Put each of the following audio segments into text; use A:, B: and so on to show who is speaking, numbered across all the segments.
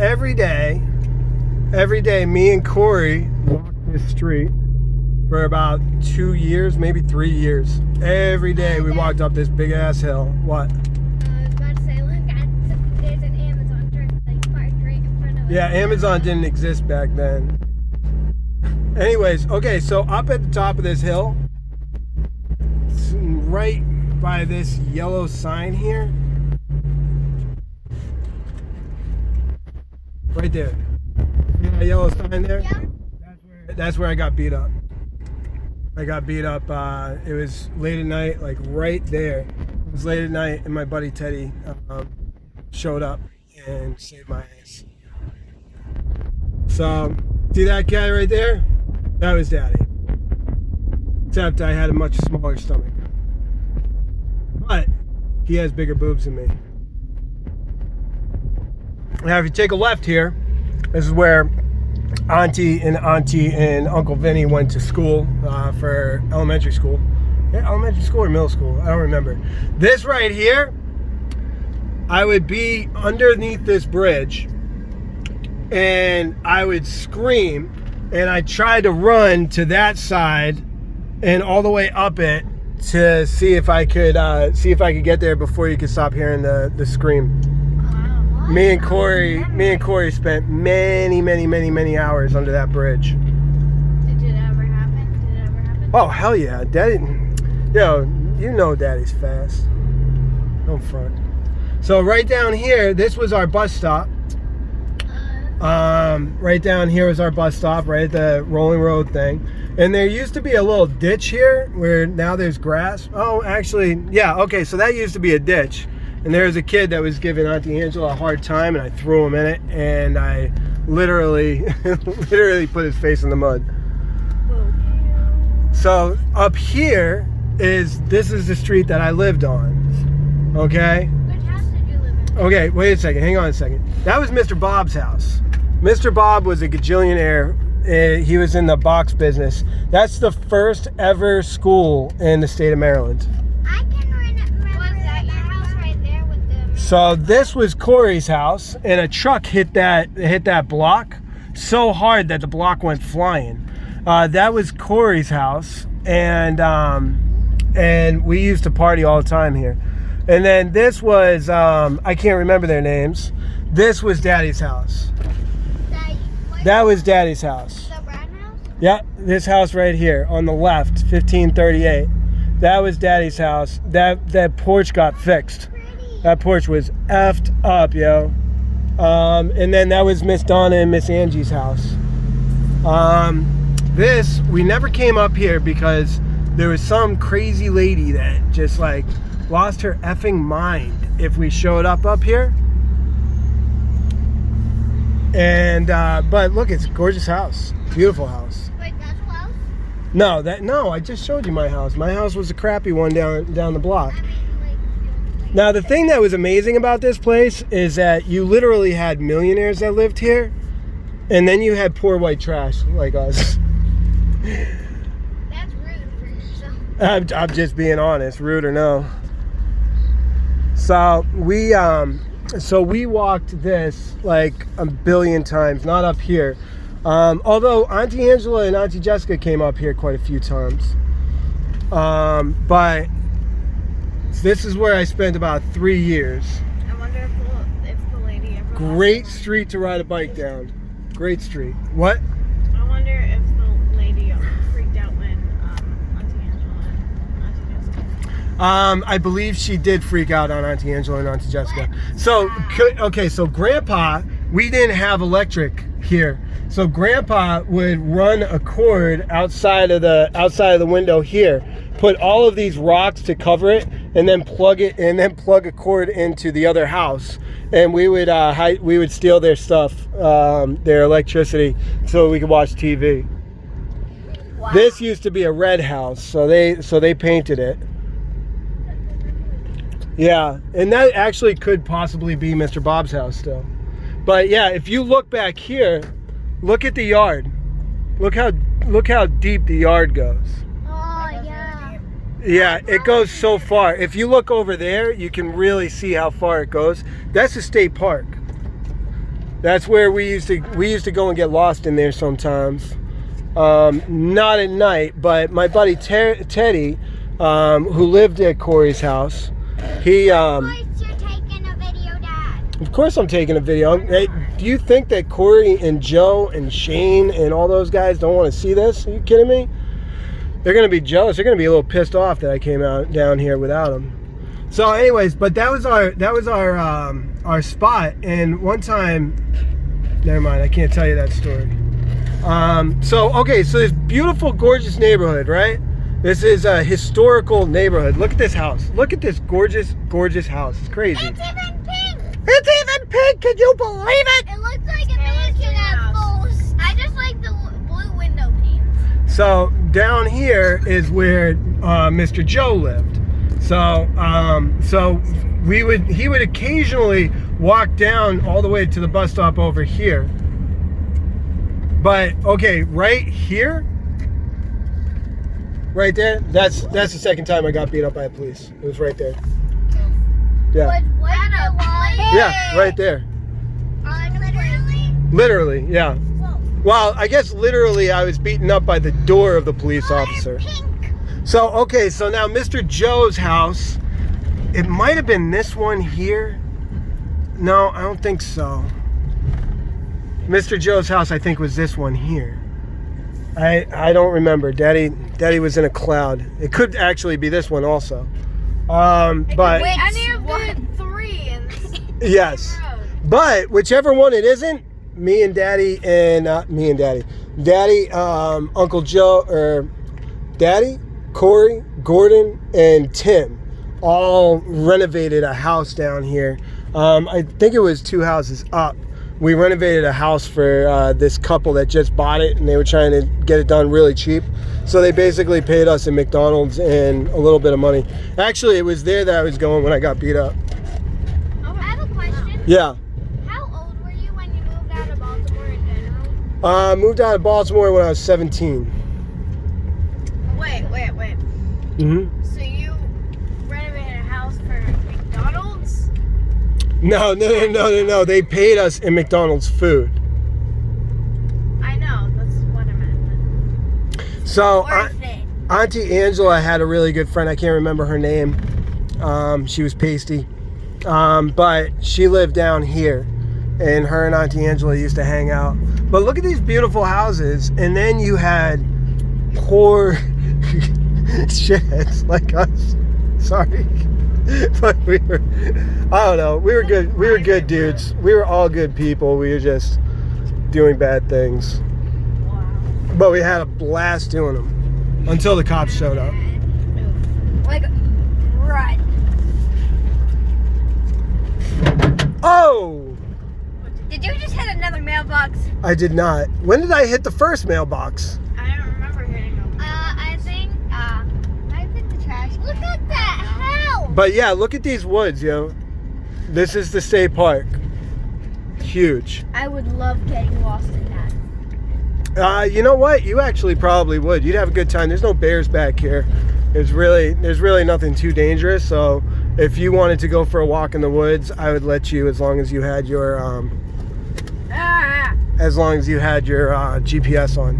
A: every day, me and Corey walked this street for about 2 years, maybe 3 years. Every day we walked up this big ass hill. What?
B: I was about to say, look, there's an Amazon truck like parked right in front of us.
A: Yeah, Amazon didn't exist back then. Anyways, okay, so up at the top of this hill, right by this yellow sign here, right there. See that yellow sign there?
B: Yeah.
A: That's where I got beat up. I got beat up. It was late at night, like right there. It was late at night, and my buddy Teddy showed up and saved my ass. So, see that guy right there? That was Daddy. Except I had a much smaller stomach. But he has bigger boobs than me. Now, if you take a left here, this is where Auntie and Uncle Vinny went to school for elementary school. Yeah, elementary school or middle school? I don't remember. This right here, I would be underneath this bridge and I would scream, and I tried to run to that side and all the way up it to see if I could get there before you could stop hearing the scream. Me and Corey spent many hours under that bridge.
B: Did it ever happen?
A: Oh, hell yeah. Daddy, you know Daddy's fast. Don't front. So right down here, this was our bus stop. Right down here was our bus stop, right at the rolling road thing. And there used to be a little ditch here where now there's grass. Oh, actually, yeah, okay, so that used to be a ditch. And there was a kid that was giving Auntie Angela a hard time, and I threw him in it, and I literally put his face in the mud. So up here this is the street that I lived on, okay?
B: Which house did you live in?
A: Okay, wait a second, hang on a second. That was Mr. Bob's house. Mr. Bob was a gajillionaire. He was in the box business. That's the first ever school in the state of Maryland.
B: I can remember. Was that your house right there with the...
A: So this was Corey's house, and a truck hit that block so hard that the block went flying. That was Corey's house, and we used to party all the time here. And then this was I can't remember their names. This was Daddy's house. That was Daddy's house.
B: The brown house?
A: Yeah, this house right here on the left, 1538. That was Daddy's house. That porch got fixed. That porch was effed up, yo. And then that was Miss Donna and Miss Angie's house. We never came up here because there was some crazy lady that just like lost her effing mind if we showed up here. And but look, it's a gorgeous house, beautiful house.
B: Wait, that's your house?
A: No, I just showed you my house. My house was a crappy one down the block. Now the thing that was amazing about this place is that you literally had millionaires that lived here, and then you had poor white trash like us.
B: That's rude for yourself.
A: I'm just being honest, rude or no. So we walked this like a billion times, not up here. Although Auntie Angela and Auntie Jessica came up here quite a few times. But this is where I spent about 3 years.
B: I wonder if the lady ever...
A: Great street to ride a bike down. Great street. What?
B: I wonder if the lady freaked out when Auntie Angela and Auntie Jessica...
A: I believe she did freak out on Auntie Angela and Auntie Jessica. So, okay, so Grandpa, we didn't have electric here. So Grandpa would run a cord outside of the window here, put all of these rocks to cover it, and then plug a cord into the other house. And we would steal their stuff, their electricity, so we could watch TV. Wow. This used to be a red house, so they painted it. Yeah, and that actually could possibly be Mr. Bob's house still. But yeah, if you look back here, look at the yard. Look how deep the yard goes.
B: Oh, yeah.
A: Yeah, it goes so far. If you look over there, you can really see how far it goes. That's a state park. That's where we used to go and get lost in there sometimes. Not at night, but my buddy Teddy, who lived at Corey's house, he.
C: Of course you're taking a video, Dad.
A: Of course I'm taking a video. Hey, do you think that Corey and Joe and Shane and all those guys don't want to see this? Are you kidding me? They're gonna be jealous. They're gonna be a little pissed off that I came out down here without them. So, anyways, but that was our spot. And one time, never mind. I can't tell you that story. So this beautiful, gorgeous neighborhood, right? This is a historical neighborhood. Look at this house. Look at this gorgeous, gorgeous house. It's crazy.
C: It's even pink.
A: It's even pink. Can you believe it?
C: It looks like a mansion at first. I just like the blue window panes.
A: So down here is where Mr. Joe lived. So he would occasionally walk down all the way to the bus stop over here. But okay, right here, right there. That's the second time I got beat up by the police. It was right there. Yeah. Yeah, right there. Literally, yeah. Well, I guess literally I was beaten up by the door of the police officer. So, okay, so now Mr. Joe's house, it might have been this one here. No, I don't think so. Mr. Joe's house, I think, was this one here. I don't remember. Daddy was in a cloud. It could actually be this one also. But
B: Wait, I need a good 3.
A: yes. But whichever one it isn't, me and Daddy, Uncle Joe, or Daddy, Corey, Gordon, and Tim all renovated a house down here. I think it was 2 houses up. We renovated a house for this couple that just bought it, and they were trying to get it done really cheap. So they basically paid us in McDonald's and a little bit of money. Actually, it was there that I was going when I got beat up.
C: I have a question.
A: Yeah.
C: How old were you when you moved out of Baltimore in general?
A: Moved out of Baltimore when I was 17.
B: Wait.
A: Mm-hmm.
B: So you renovated a house for McDonald's?
A: No. They paid us in McDonald's food.
B: I know, that's what I meant.
A: So
C: Worth it.
A: Auntie Angela had a really good friend. I can't remember her name. She was pasty. But she lived down here. And her and Auntie Angela used to hang out. But look at these beautiful houses. And then you had poor shitheads like us. Sorry. But we were, I don't know, we were good dudes. We were all good people. We were just doing bad things.
B: Wow.
A: But we had a blast doing them until the cops showed up.
C: Like, run.
A: Oh!
C: Did you just hit another mailbox?
A: I did not. When did I hit the first mailbox?
B: I don't remember hitting them.
C: I think, I hit the trash. Look at that house.
A: But yeah, look at these woods, yo. This is the state park. Huge.
C: I would love getting lost in that.
A: You know what? You actually probably would. You'd have a good time. There's no bears back here. There's really nothing too dangerous. So if you wanted to go for a walk in the woods, I would let you, as long as you had your GPS on.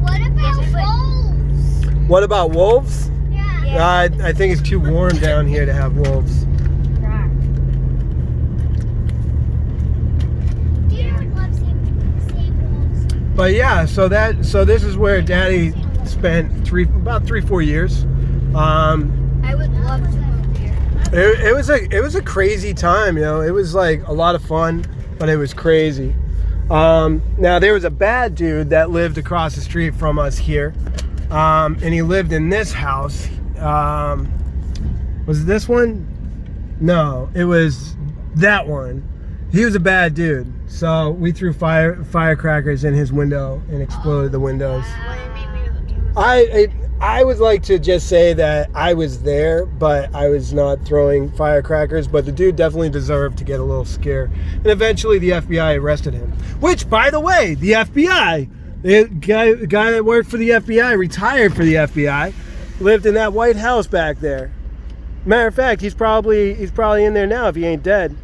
C: What about wolves?
A: What about wolves?
C: Yeah.
A: I think it's too warm down here to have wolves.
C: Deer would love seeing wolves.
A: But yeah, so this is where Daddy spent about 3-4 years.
C: I would love to move here.
A: It was a crazy time, you know. It was like a lot of fun, but it was crazy. Now there was a bad dude that lived across the street from us here, and he lived in this house. Was it this one? No, it was that one. He was a bad dude, so we threw firecrackers in his window and exploded the windows.
B: What do you mean he was
A: I would like to just say that I was there, but I was not throwing firecrackers. But the dude definitely deserved to get a little scare. And eventually the FBI arrested him. Which, by the way, the FBI, the guy that worked for the FBI, retired for the FBI, lived in that white house back there. Matter of fact, he's probably in there now if he ain't dead.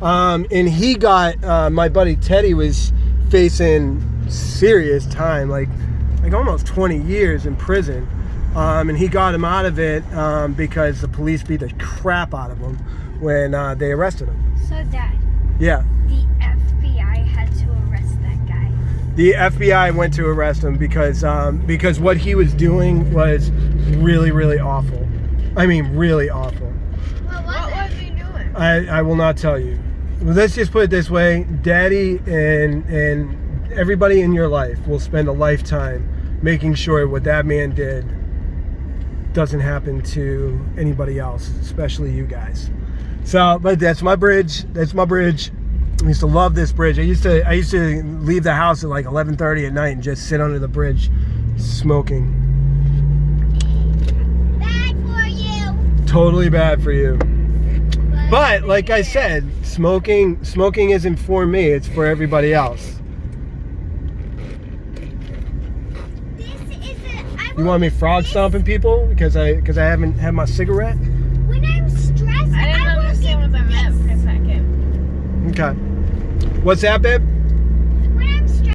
A: And he got my buddy Teddy was facing serious time, like almost 20 years in prison. And he got him out of it because the police beat the crap out of him when they arrested him.
C: So, Dad,
A: Yeah.
C: the FBI had to arrest that guy.
A: The FBI went to arrest him because what he was doing was really, really awful. I mean, really awful.
C: What
B: What was he doing?
A: I will not tell you. Let's just put it this way: Daddy and everybody in your life will spend a lifetime making sure what that man did doesn't happen to anybody else, especially you guys. So, but that's my bridge. That's my bridge. I used to love this bridge. I used to leave the house at like 11:30 at night and just sit under the bridge, smoking.
C: Bad for you.
A: Totally bad for you. But like I said, smoking isn't for me. It's for everybody else. You want me frog stomping people because I haven't had my cigarette?
C: When I'm stressed,
B: I didn't
C: will
B: understand
C: get
B: what that meant
C: this.
B: for a second.
A: Okay. What's that, babe?